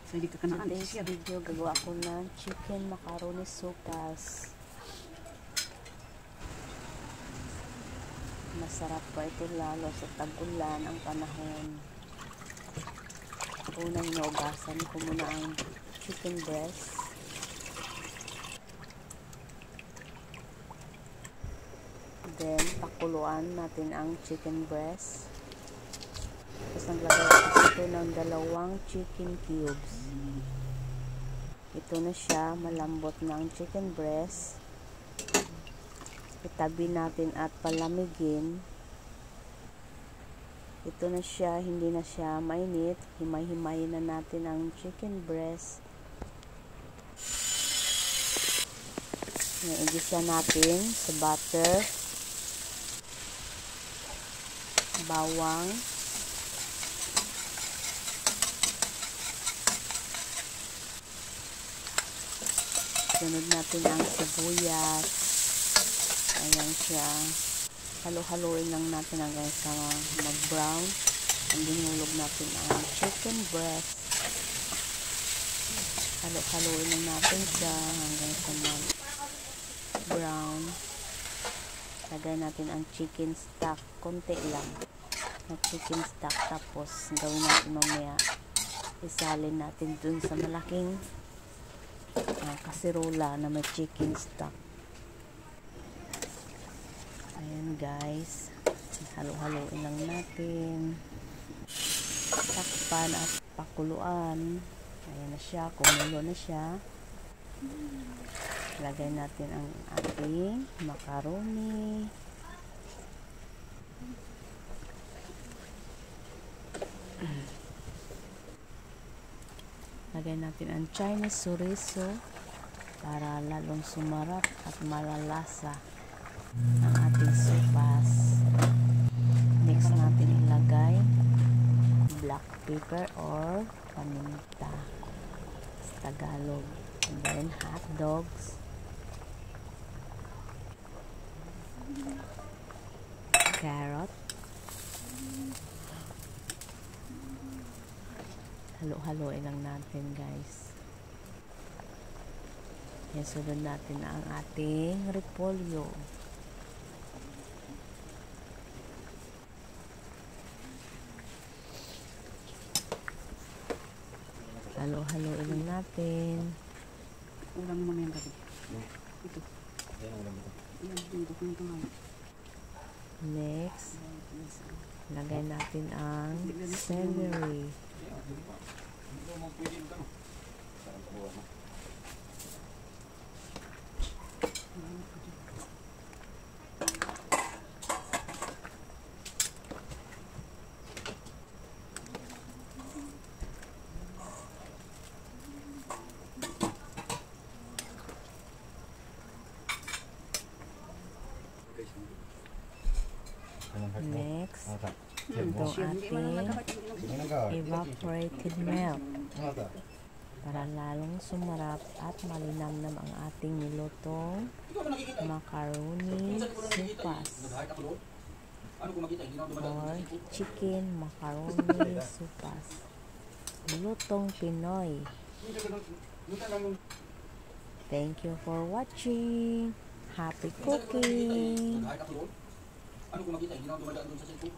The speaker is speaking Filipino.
So, hindi ka kanaan. Today's video, gagawa ko ng chicken macaroni sopas. Masarap pa ito lalo sa tag-ulan ang panahon. Unang inuugasan ko muna ang chicken breast. Then, pakuluan natin ang chicken breast. Tapos naglagay ako ito ng 2 chicken cubes. Ito na siya, malambot ng chicken breast. Itabi natin at palamigin. Ito na siya, hindi na siya mainit. Himay-himayin na natin ang chicken breast. Igisa natin sa butter, bawang, sunod natin ang sibuyas. Ayan siya. Halo-haloin lang natin hanggang sa mag-brown. And dinulog natin ang chicken breast. Halo-haloin lang natin siya hanggang sa mag-brown. Lagay natin ang chicken stock. Konti lang na chicken stock. Tapos gawin natin mamaya. Isalin natin dun sa malaking kasirola na may chicken stock. Ayan guys, halo-haloin lang natin, takpan at pakuluan. Ayan na siya, kumulo na siya. Lagay natin ang ating macaroni. Lagay natin ang Chinese chorizo para lalong sumarap at malalasa ang ating sopas. Next natin ilagay black pepper or paminta sa Tagalog. And then hot dogs, carrot, halo-haloin lang natin guys. Yan, sunod natin ang ating repolyo. Halo-haloin lang natin. Ulam mo na yan gabi. Ito. Next, lagay natin ang celery. Next, ito ating evaporated milk para lalong sumarap at malinamnam ang ating nilutong macaroni sopas or chicken macaroni sopas. Lutong Pinoy. Thank you for watching. Happy cooking! Ano kung makita, hindi na dumadaan doon sa cellphone.